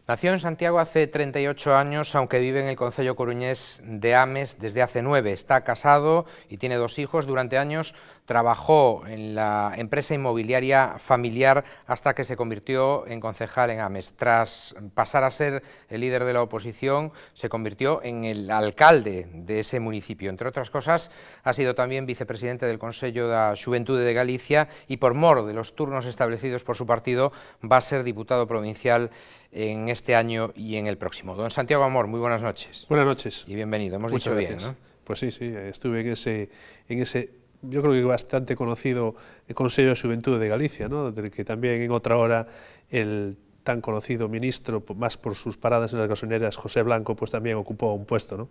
Nació en Santiago hace 38 años, aunque vive en el concello coruñés de Ames desde hace 9. Está casado y tiene 2 hijos. Durante años trabajó en la empresa inmobiliaria familiar hasta que se convirtió en concejal en Ames. Tras pasar a ser el líder de la oposición, se convirtió en el alcalde de ese municipio. Entre otras cosas, ha sido también vicepresidente del Consello da Xuventude de Galicia y, por mor de los turnos establecidos por su partido, va a ser diputado provincial en este año y en el próximo. Don Santiago Amor, muy buenas noches. Buenas noches. Y bienvenido. Hemos Muchas dicho gracias. bien, ¿no? Pues sí, estuve en ese, yo creo que bastante conocido Consello de Xuventude de Galicia, ¿no? Del que también en otra hora el tan conocido ministro, más por sus paradas en las gasolineras, José Blanco, pues también ocupó un puesto, ¿no?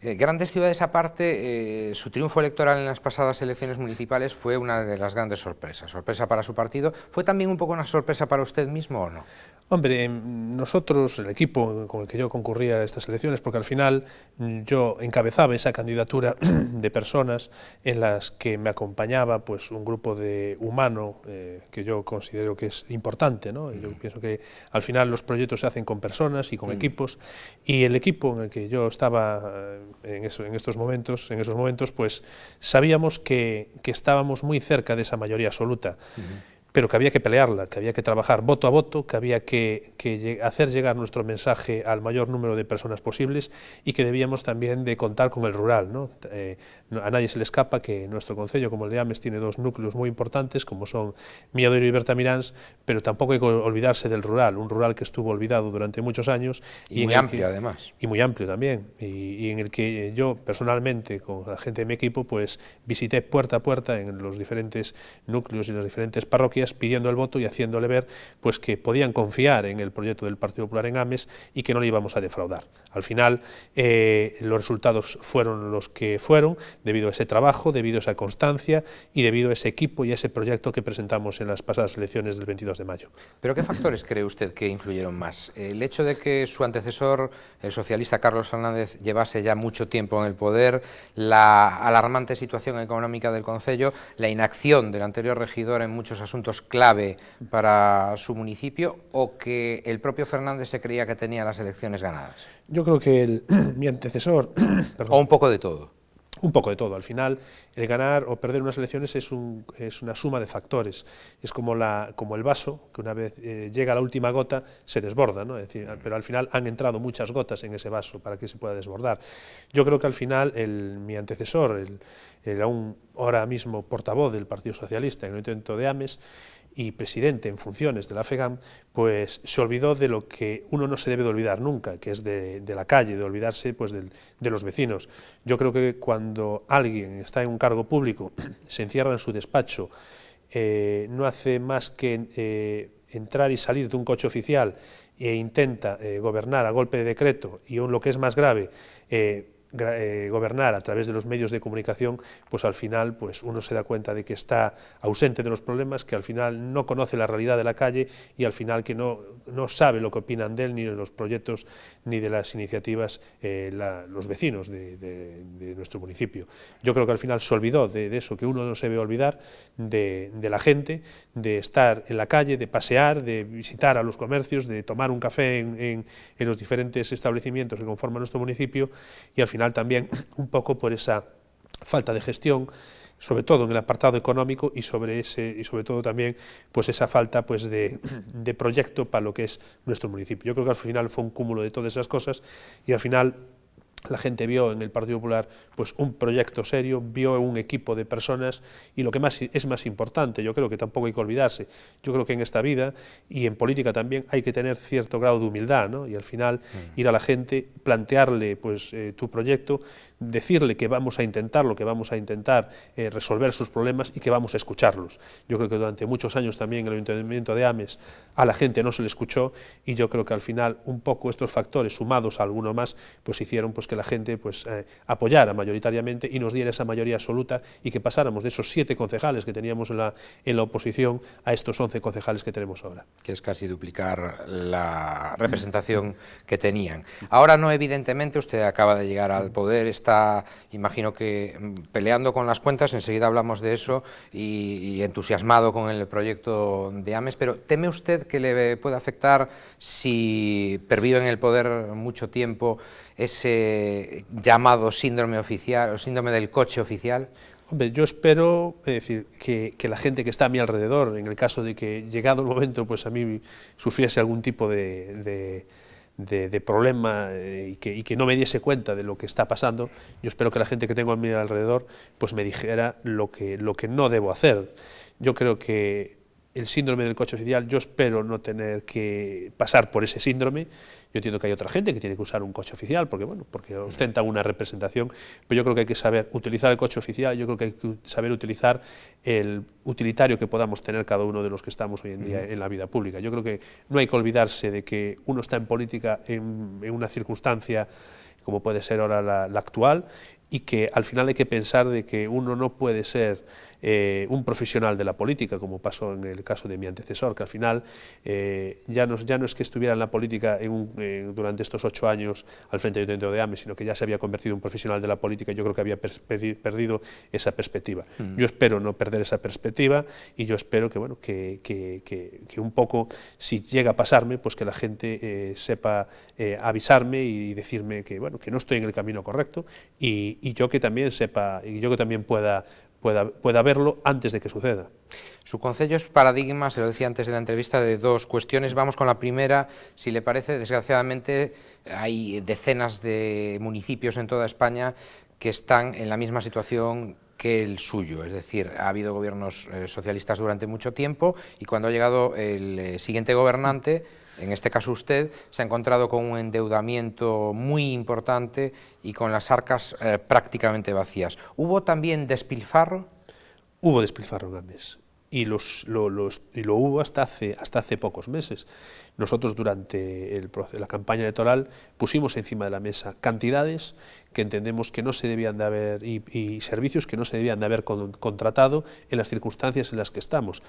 Grandes ciudades aparte, su triunfo electoral en las pasadas elecciones municipales fue una de las grandes sorpresas. Sorpresa para su partido. ¿Fue también un poco una sorpresa para usted mismo o no? Hombre, nosotros, el equipo con el que yo concurría a estas elecciones, porque al final yo encabezaba esa candidatura de personas en las que me acompañaba pues un grupo de humano que yo considero que es importante, ¿no? Yo pienso que al final los proyectos se hacen con personas y con equipos, y el equipo en el que yo estaba en esos momentos, pues sabíamos que estábamos muy cerca de esa mayoría absoluta. Pero que había que pelearla, que había que trabajar voto a voto, que había que hacer llegar nuestro mensaje al mayor número de personas posibles y que debíamos también de contar con el rural, ¿no? A nadie se le escapa que nuestro concello, como el de Ames, tiene 2 núcleos muy importantes, como son Milladoiro y Bertamiráns, pero tampoco hay que olvidarse del rural, un rural que estuvo olvidado durante muchos años. Y muy amplio, además. Y muy amplio también, y en el que yo personalmente, con la gente de mi equipo, pues visité puerta a puerta en los diferentes núcleos y las diferentes parroquias, pidiendo el voto y haciéndole ver pues que podían confiar en el proyecto del Partido Popular en Ames y que no le íbamos a defraudar. Al final los resultados fueron los que fueron, debido a ese trabajo, debido a esa constancia y debido a ese equipo y a ese proyecto que presentamos en las pasadas elecciones del 22 de mayo. ¿Pero qué factores cree usted que influyeron más? ¿El hecho de que su antecesor, el socialista Carlos Fernández, llevase ya mucho tiempo en el poder, la alarmante situación económica del concello, la inacción del anterior regidor en muchos asuntos clave para su municipio, o que el propio Fernández se creía que tenía las elecciones ganadas? Yo creo que mi antecesor... ¿O un poco de todo? Un poco de todo. Al final, el ganar o perder unas elecciones es una suma de factores. Es como el vaso, que una vez llega a la última gota, se desborda, ¿no? Es decir, pero al final han entrado muchas gotas en ese vaso para que se pueda desbordar. Yo creo que al final mi antecesor, el aún ahora mismo portavoz del Partido Socialista en el Ayuntamiento de Ames, y presidente en funciones de la FEGAM, pues se olvidó de lo que uno no se debe de olvidar nunca, que es de la calle, de olvidarse pues de los vecinos. Yo creo que cuando alguien está en un cargo público, se encierra en su despacho, no hace más que entrar y salir de un coche oficial e intenta gobernar a golpe de decreto y lo que es más grave, gobernar a través de los medios de comunicación, pues al final pues uno se da cuenta de que está ausente de los problemas, que al final no conoce la realidad de la calle y al final que no sabe lo que opinan de él, ni de los proyectos, ni de las iniciativas los vecinos de nuestro municipio. Yo creo que al final se olvidó de eso, que uno no se debe olvidar de la gente, de estar en la calle, de pasear, de visitar a los comercios, de tomar un café en los diferentes establecimientos que conforman nuestro municipio, y al final también un poco por esa falta de gestión, sobre todo en el apartado económico, y sobre todo también pues esa falta pues de proyecto para lo que es nuestro municipio. Yo creo que al final fue un cúmulo de todas esas cosas y al final la gente vio en el Partido Popular pues un proyecto serio, vio un equipo de personas, y lo que es más importante, yo creo que tampoco hay que olvidarse, yo creo que en esta vida y en política también hay que tener cierto grado de humildad, ¿no? Y al final ir a la gente, plantearle pues tu proyecto, decirle que vamos a intentarlo, que vamos a intentar resolver sus problemas y que vamos a escucharlos. Yo creo que durante muchos años también en el Ayuntamiento de Ames a la gente no se le escuchó, y yo creo que al final un poco estos factores sumados a alguno más pues hicieron pues que que la gente pues, apoyara mayoritariamente y nos diera esa mayoría absoluta y que pasáramos de esos 7 concejales que teníamos en la oposición a estos 11 concejales que tenemos ahora. Que es casi duplicar la representación que tenían. Ahora no, evidentemente, usted acaba de llegar al poder, está, imagino que peleando con las cuentas, enseguida hablamos de eso, y entusiasmado con el proyecto de Ames, pero ¿teme usted que le pueda afectar si pervive en el poder mucho tiempo ese llamado síndrome oficial o síndrome del coche oficial? Hombre, yo espero, es decir, que la gente que está a mi alrededor, en el caso de que llegado el momento pues a mí sufriese algún tipo de problema y que no me diese cuenta de lo que está pasando, yo espero que la gente que tengo a mi alrededor pues me dijera lo que no debo hacer. Yo creo que el síndrome del coche oficial, yo espero no tener que pasar por ese síndrome. Yo entiendo que hay otra gente que tiene que usar un coche oficial porque, bueno, porque ostenta una representación, pero yo creo que hay que saber utilizar el coche oficial, yo creo que hay que saber utilizar el utilitario que podamos tener cada uno de los que estamos hoy en día en la vida pública. Yo creo que no hay que olvidarse de que uno está en política en una circunstancia como puede ser ahora la actual, y que al final hay que pensar de que uno no puede ser un profesional de la política, como pasó en el caso de mi antecesor, que al final ya no es que estuviera en la política durante estos 8 años al frente del Ayuntamiento de Ames, sino que ya se había convertido en un profesional de la política, y yo creo que había perdido esa perspectiva. Yo espero no perder esa perspectiva, y yo espero que, bueno, que un poco, si llega a pasarme, pues que la gente sepa avisarme y decirme que, bueno, que no estoy en el camino correcto, y yo que también sepa, y yo que también pueda verlo antes de que suceda. Su concello es paradigma, se lo decía antes de la entrevista, de 2 cuestiones. Vamos con la primera. Si le parece, desgraciadamente hay decenas de municipios en toda España que están en la misma situación que el suyo, es decir, ha habido gobiernos socialistas durante mucho tiempo, y cuando ha llegado el siguiente gobernante, en este caso usted, se ha encontrado con un endeudamiento muy importante y con las arcas prácticamente vacías. ¿Hubo también despilfarro? Hubo despilfarro en Ames, y lo hubo hasta hace pocos meses. Nosotros durante la campaña electoral pusimos encima de la mesa cantidades que entendemos que no se debían de haber, y servicios que no se debían de haber contratado en las circunstancias en las que estamos,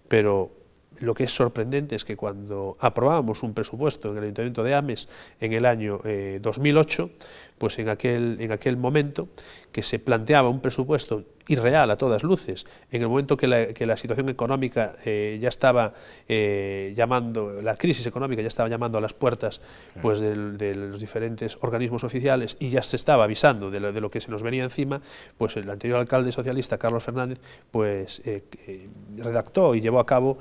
pero lo que es sorprendente es que cuando aprobábamos un presupuesto en el Ayuntamiento de Ames en el año 2008, pues en aquel momento que se planteaba un presupuesto irreal a todas luces, en el momento que la situación económica ya estaba la crisis económica ya estaba llamando a las puertas pues de los diferentes organismos oficiales, y ya se estaba avisando de lo que se nos venía encima, pues el anterior alcalde socialista, Carlos Fernández, pues redactó y llevó a cabo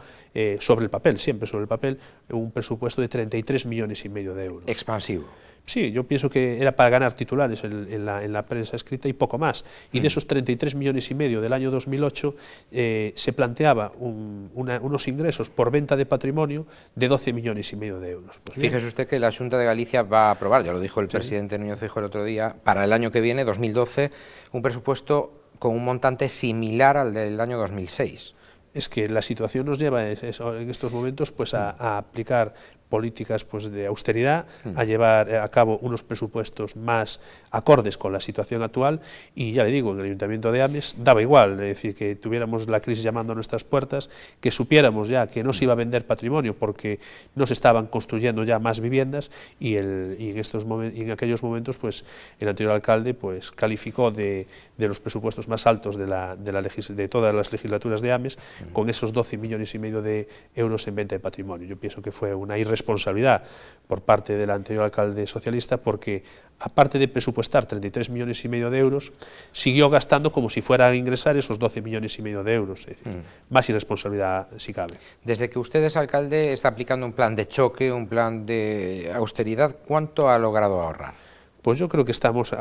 sobre el papel, siempre sobre el papel, un presupuesto de 33,5 millones de euros. Expansivo. Sí, yo pienso que era para ganar titulares en la prensa escrita y poco más. Y de esos 33,5 millones del año 2008 se planteaba unos ingresos por venta de patrimonio de 12,5 millones de euros. Pues fíjese usted que la Xunta de Galicia va a aprobar, ya lo dijo el presidente Núñez Feijóo el otro día, para el año que viene, 2012, un presupuesto con un montante similar al del año 2006. Es que la situación nos lleva en estos momentos pues a aplicar políticas pues de austeridad, a llevar a cabo unos presupuestos más acordes con la situación actual, y ya le digo, en el Ayuntamiento de Ames daba igual, es decir, que tuviéramos la crisis llamando a nuestras puertas, que supiéramos ya que no se iba a vender patrimonio porque no se estaban construyendo ya más viviendas, y en aquellos momentos pues el anterior alcalde pues calificó de los presupuestos más altos de todas las legislaturas de Ames, con esos 12,5 millones de euros en venta de patrimonio. Yo pienso que fue una irresponsabilidad por parte del anterior alcalde socialista, porque aparte de presupuestar 33,5 millones de euros, siguió gastando como si fuera a ingresar esos 12,5 millones de euros, es decir, más irresponsabilidad si cabe. Desde que usted es alcalde está aplicando un plan de choque, un plan de austeridad, ¿cuánto ha logrado ahorrar? Pues yo creo que hacíamos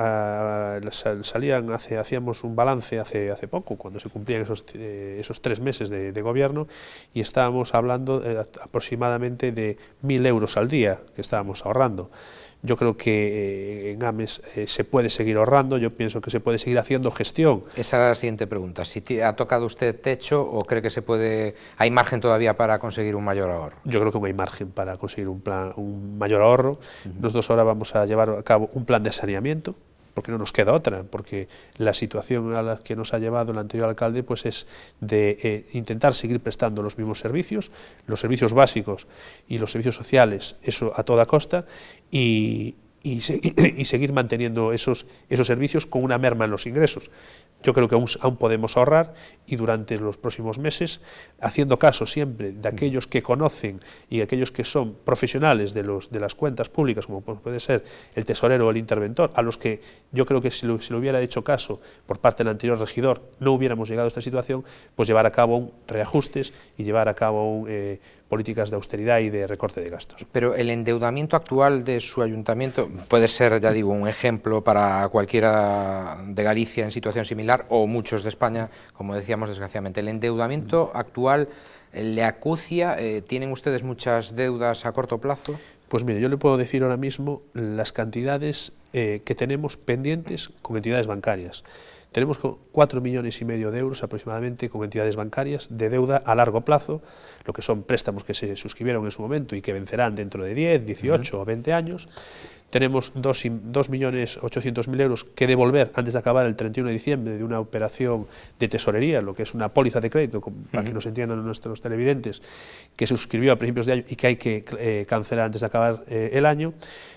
un balance hace poco, cuando se cumplían esos 3 meses de gobierno, y estábamos hablando aproximadamente de 1.000 euros al día que estábamos ahorrando. Yo creo que en Ames se puede seguir ahorrando, yo pienso que se puede seguir haciendo gestión. Esa era la siguiente pregunta, si ha tocado usted techo o cree que hay margen todavía para conseguir un mayor ahorro. Yo creo que hay margen para conseguir un mayor ahorro. Nosotros ahora vamos a llevar a cabo un plan de saneamiento, porque no nos queda otra, porque la situación a la que nos ha llevado el anterior alcalde pues es de intentar seguir prestando los mismos servicios, los servicios básicos y los servicios sociales, eso a toda costa, y seguir manteniendo esos servicios con una merma en los ingresos. Yo creo que aún podemos ahorrar, y durante los próximos meses, haciendo caso siempre de aquellos que conocen y aquellos que son profesionales de las cuentas públicas, como puede ser el tesorero o el interventor, a los que yo creo que si lo hubiera hecho caso por parte del anterior regidor no hubiéramos llegado a esta situación, pues llevar a cabo reajustes y llevar a cabo políticas de austeridad y de recorte de gastos. Pero el endeudamiento actual de su ayuntamiento puede ser, ya digo, un ejemplo para cualquiera de Galicia en situación similar, o muchos de España, como decíamos, desgraciadamente. ¿El endeudamiento actual le acucia? ¿Tienen ustedes muchas deudas a corto plazo? Pues mire, yo le puedo decir ahora mismo las cantidades que tenemos pendientes con entidades bancarias. Tenemos 4,5 millones de euros aproximadamente con entidades bancarias de deuda a largo plazo, lo que son préstamos que se suscribieron en su momento y que vencerán dentro de 10, 18 o 20 años. Tenemos 2.800.000 euros que devolver antes de acabar el 31 de diciembre de una operación de tesorería, lo que es una póliza de crédito, para que nos entiendan nuestros televidentes, que se suscribió a principios de año y que hay que cancelar antes de acabar el año.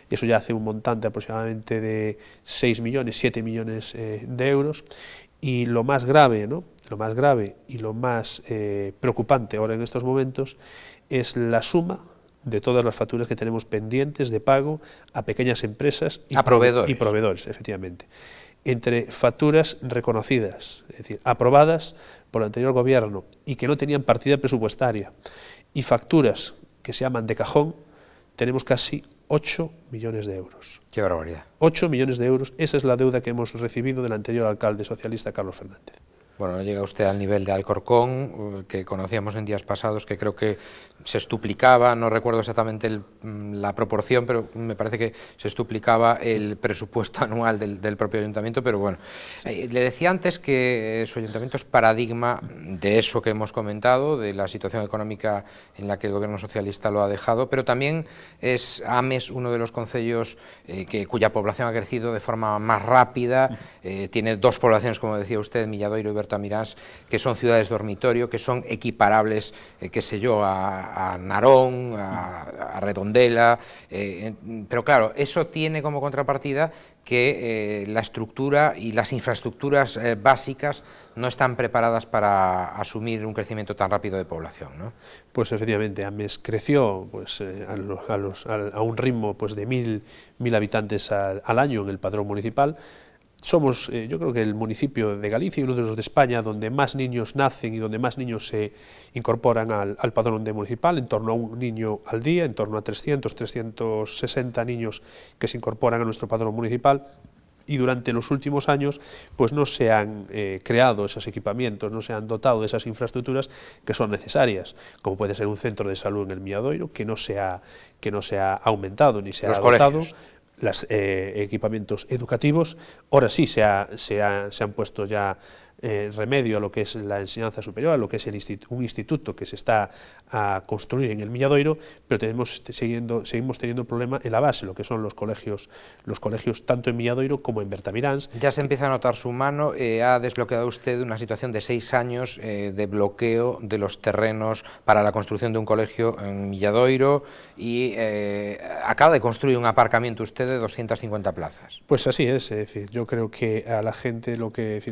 Eso ya hace un montante aproximadamente de 6 millones, 7 millones de euros. Y lo más grave, ¿no? Lo más grave y lo más preocupante ahora en estos momentos es la suma de todas las facturas que tenemos pendientes de pago a pequeñas empresas y proveedores, efectivamente. Entre facturas reconocidas, es decir, aprobadas por el anterior gobierno y que no tenían partida presupuestaria, y facturas que se llaman de cajón, tenemos casi 8 millones de euros. ¡Qué barbaridad! 8 millones de euros, esa es la deuda que hemos recibido del anterior alcalde socialista, Carlos Fernández. Bueno, no llega usted al nivel de Alcorcón, que conocíamos en días pasados, que creo que se estuplicaba, no recuerdo exactamente la proporción, pero me parece que se estuplicaba el presupuesto anual del propio ayuntamiento, pero bueno. Le decía antes que su ayuntamiento es paradigma de eso que hemos comentado, de la situación económica en la que el gobierno socialista lo ha dejado, pero también es Ames uno de los concellos cuya población ha crecido de forma más rápida, tiene dos poblaciones, como decía usted, Milladoiro y Bertamiráns, que son ciudades dormitorio, que son equiparables, qué sé yo, a Narón, a Redondela, pero claro, eso tiene como contrapartida que la estructura y las infraestructuras básicas no están preparadas para asumir un crecimiento tan rápido de población, ¿no? Pues efectivamente, Ames creció pues, a un ritmo pues, de 1.000 habitantes al año en el padrón municipal. Somos, yo creo que el municipio de Galicia y uno de los de España donde más niños nacen y donde más niños se incorporan al padrón municipal, en torno a un niño al día, en torno a 360 niños que se incorporan a nuestro padrón municipal. Y durante los últimos años pues no se han creado esos equipamientos, no se han dotado de esas infraestructuras que son necesarias, como puede ser un centro de salud en el Milladoiro, que no se ha aumentado ni se ha dotado. Los equipamientos educativos, ahora sí se han puesto ya remedio a lo que es la enseñanza superior, a lo que es un instituto que se está a construir en el Milladoiro, pero seguimos teniendo problema en la base, lo que son los colegios tanto en Milladoiro como en Bertamiráns. Ya se empieza a notar su mano, ha desbloqueado usted una situación de 6 años de bloqueo de los terrenos para la construcción de un colegio en Milladoiro y acaba de construir un aparcamiento usted de 250 plazas. Pues así es decir, yo creo que a la gente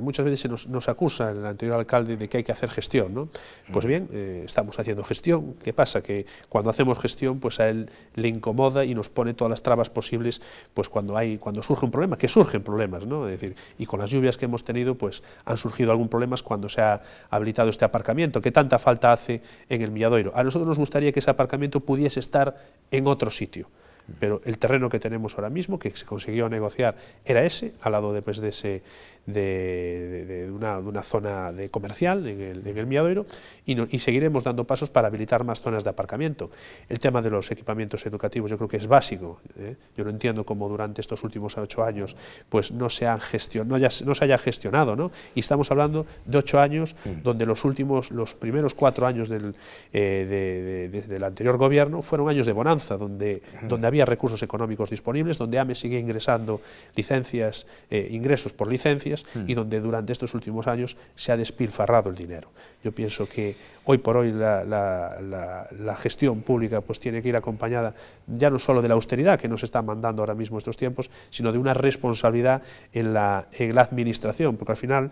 muchas veces nos acusa el anterior alcalde de que hay que hacer gestión, ¿no? Pues bien, estamos haciendo gestión. ¿Qué pasa? Que cuando hacemos gestión, pues a él le incomoda y nos pone todas las trabas posibles, pues cuando surge un problema, que surgen problemas, ¿no? Es decir, y con las lluvias que hemos tenido, pues han surgido algún problemas cuando se ha habilitado este aparcamiento, que tanta falta hace en el Milladoiro. A nosotros nos gustaría que ese aparcamiento pudiese estar en otro sitio. pero el terreno que tenemos ahora mismo, que se consiguió negociar, era ese, al lado de una zona comercial en el Miadoiro, y seguiremos dando pasos para habilitar más zonas de aparcamiento. El tema de los equipamientos educativos yo creo que es básico. Yo no entiendo cómo durante estos últimos 8 años pues no se haya gestionado, ¿no? Y estamos hablando de 8 años donde los primeros 4 años del anterior gobierno fueron años de bonanza, donde había recursos económicos disponibles, donde AME sigue ingresando ingresos por licencias, y donde durante estos últimos años se ha despilfarrado el dinero. Yo pienso que hoy por hoy la gestión pública pues tiene que ir acompañada ya no solo de la austeridad que nos está mandando ahora mismo estos tiempos, sino de una responsabilidad en la administración, porque al final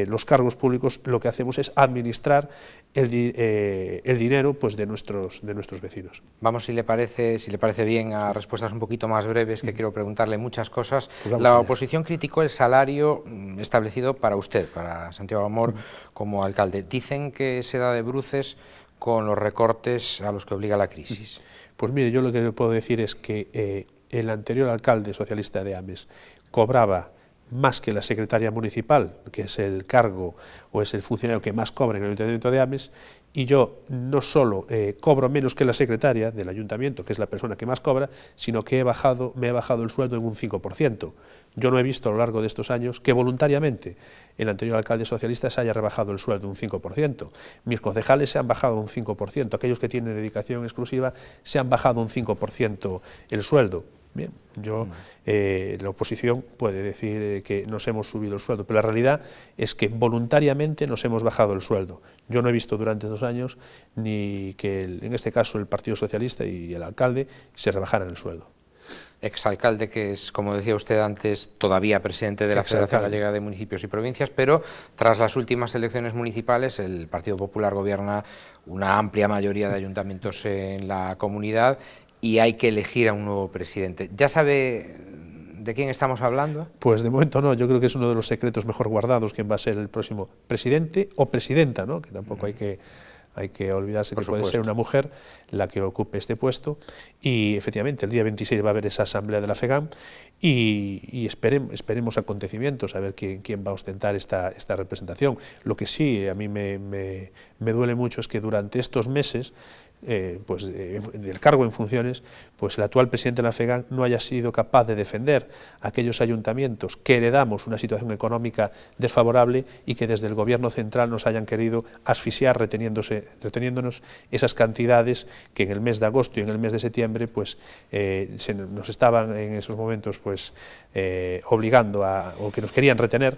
los cargos públicos lo que hacemos es administrar el dinero pues de nuestros vecinos. Vamos, si le parece bien, a respuestas un poquito más breves, que quiero preguntarle muchas cosas. Pues la oposición criticó el salario establecido para usted, para Santiago Amor, como alcalde. Dicen que se da de bruces con los recortes a los que obliga la crisis. Pues mire, yo lo que le puedo decir es que el anterior alcalde socialista de Ames cobraba más que la secretaria municipal, que es el cargo o es el funcionario que más cobra en el Ayuntamiento de Ames, y yo no solo cobro menos que la secretaria del Ayuntamiento, que es la persona que más cobra, sino que me he bajado el sueldo en un 5%. Yo no he visto a lo largo de estos años que voluntariamente el anterior alcalde socialista se haya rebajado el sueldo un 5%. Mis concejales se han bajado un 5%, aquellos que tienen dedicación exclusiva se han bajado un 5% el sueldo. Bien, la oposición puede decir que nos hemos subido el sueldo, pero la realidad es que voluntariamente nos hemos bajado el sueldo. Yo no he visto durante 2 años ni que, en este caso, el Partido Socialista y el alcalde se rebajaran el sueldo. Exalcalde que es, como decía usted antes, todavía presidente de la Federación Gallega de Municipios y Provincias, pero tras las últimas elecciones municipales el Partido Popular gobierna una amplia mayoría de ayuntamientos en la comunidad y hay que elegir a un nuevo presidente. ¿Ya sabe de quién estamos hablando? Pues de momento no, yo creo que es uno de los secretos mejor guardados quién va a ser el próximo presidente o presidenta, ¿no? Que tampoco hay que olvidarse que puede ser una mujer la que ocupe este puesto, y efectivamente el día 26 va a haber esa asamblea de la FEGAM y esperemos acontecimientos a ver quién va a ostentar esta representación. Lo que sí a mí me duele mucho es que durante estos meses del cargo en funciones, pues el actual presidente de la FEGAM no haya sido capaz de defender a aquellos ayuntamientos que heredamos una situación económica desfavorable y que desde el gobierno central nos hayan querido asfixiar reteniéndonos esas cantidades que en el mes de agosto y en el mes de septiembre pues nos estaban en esos momentos pues obligando o que nos querían retener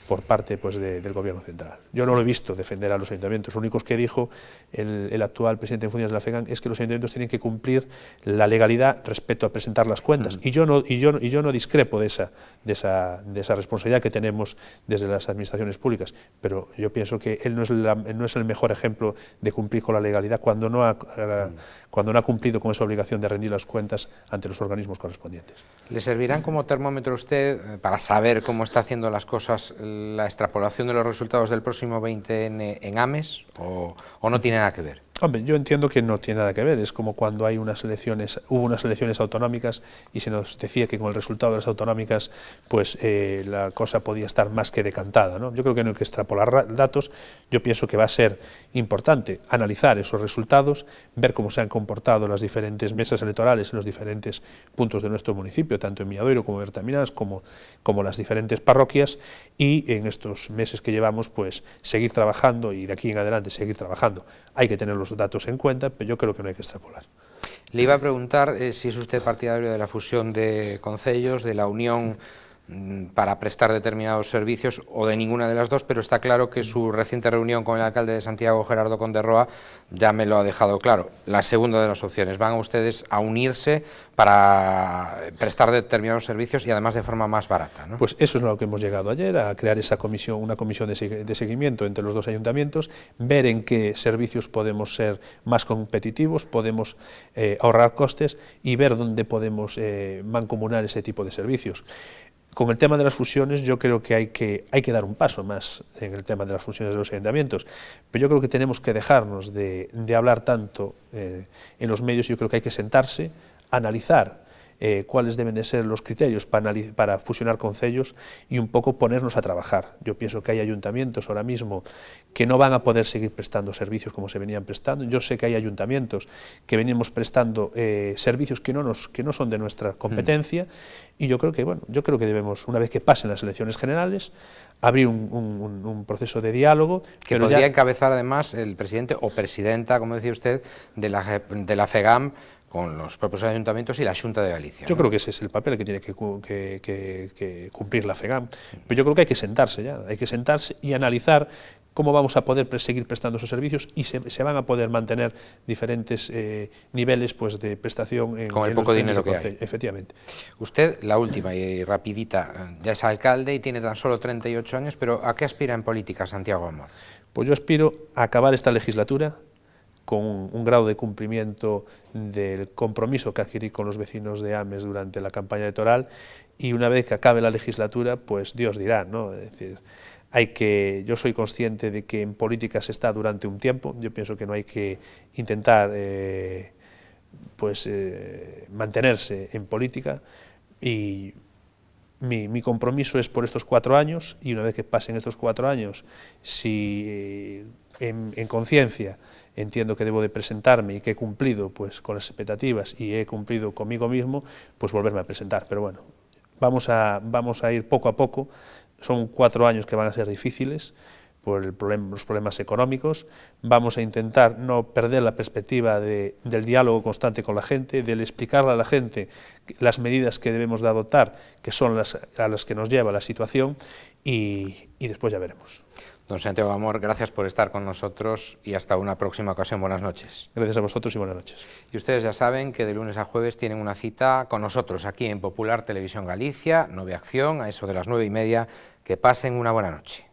por parte pues, del gobierno central. Yo no lo he visto defender a los ayuntamientos. Lo único que dijo el actual presidente en funciones de la FEGAM es que los ayuntamientos tienen que cumplir la legalidad respecto a presentar las cuentas. Y yo no discrepo de esa responsabilidad que tenemos desde las administraciones públicas, pero yo pienso que él no es el mejor ejemplo de cumplir con la legalidad cuando no ha cumplido con esa obligación de rendir las cuentas ante los organismos correspondientes. ¿Le servirán como termómetro a usted para saber cómo está haciendo las cosas la extrapolación de los resultados del próximo 20N en Ames o no tiene nada que ver? Hombre, yo entiendo que no tiene nada que ver, es como cuando hubo unas elecciones autonómicas y se nos decía que con el resultado de las autonómicas pues la cosa podía estar más que decantada, ¿no? Yo creo que no hay que extrapolar datos, yo pienso que va a ser importante analizar esos resultados, ver cómo se han comportado las diferentes mesas electorales en los diferentes puntos de nuestro municipio, tanto en Miadoiro como en Bertaminas, como las diferentes parroquias, y en estos meses que llevamos pues seguir trabajando y de aquí en adelante seguir trabajando. Hay que tener los datos en cuenta, pero yo creo que no hay que extrapolar. Le iba a preguntar si es usted partidario de la fusión de concellos, de la unión para prestar determinados servicios o de ninguna de las dos, pero está claro que su reciente reunión con el alcalde de Santiago, Gerardo Conde Roa, ya me lo ha dejado claro. La segunda de las opciones, van ustedes a unirse para prestar determinados servicios y además de forma más barata, ¿no? Pues eso es a lo que hemos llegado ayer, a crear esa comisión, una comisión de seguimiento entre los dos ayuntamientos, ver en qué servicios podemos ser más competitivos, podemos ahorrar costes y ver dónde podemos mancomunar ese tipo de servicios. Con el tema de las fusiones yo creo que hay que dar un paso más en el tema de las fusiones de los ayuntamientos, pero yo creo que tenemos que dejarnos de hablar tanto en los medios. Yo creo que hay que sentarse, analizar cuáles deben de ser los criterios para fusionar concellos y un poco ponernos a trabajar. Yo pienso que hay ayuntamientos ahora mismo que no van a poder seguir prestando servicios como se venían prestando. Yo sé que hay ayuntamientos que venimos prestando servicios que no son de nuestra competencia, y yo creo que, bueno, debemos, una vez que pasen las elecciones generales, abrir un proceso de diálogo. Que podría encabezar además el presidente o presidenta, como decía usted, de la FEGAM, con los propios ayuntamientos y la Xunta de Galicia. Yo creo que ese es el papel que tiene que cumplir la FEGAM. Pero yo creo que hay que sentarse ya, hay que sentarse y analizar cómo vamos a poder seguir prestando esos servicios, y se van a poder mantener diferentes niveles, pues, de prestación con el poco dinero que hay. Efectivamente. Usted, la última y rapidita, ya es alcalde y tiene tan solo 38 años, pero ¿a qué aspira en política, Santiago Amor? Pues yo aspiro a acabar esta legislatura con un grado de cumplimiento del compromiso que adquirí con los vecinos de Ames durante la campaña electoral, y una vez que acabe la legislatura, pues Dios dirá, ¿no? Es decir, yo soy consciente de que en política se está durante un tiempo. Yo pienso que no hay que intentar mantenerse en política, y mi compromiso es por estos 4 años, y una vez que pasen estos 4 años, si en conciencia entiendo que debo de presentarme y que he cumplido, pues, con las expectativas y he cumplido conmigo mismo, pues volverme a presentar. Pero bueno, vamos a ir poco a poco. Son 4 años que van a ser difíciles por los problemas económicos. Vamos a intentar no perder la perspectiva del diálogo constante con la gente, del explicarle a la gente las medidas que debemos de adoptar, que son a las que nos lleva la situación, y después ya veremos. Don Santiago Amor, gracias por estar con nosotros y hasta una próxima ocasión. Buenas noches. Gracias a vosotros y buenas noches. Y ustedes ya saben que de lunes a jueves tienen una cita con nosotros aquí en Popular Televisión Galicia, 9 Acción, a eso de las 9:30. Que pasen una buena noche.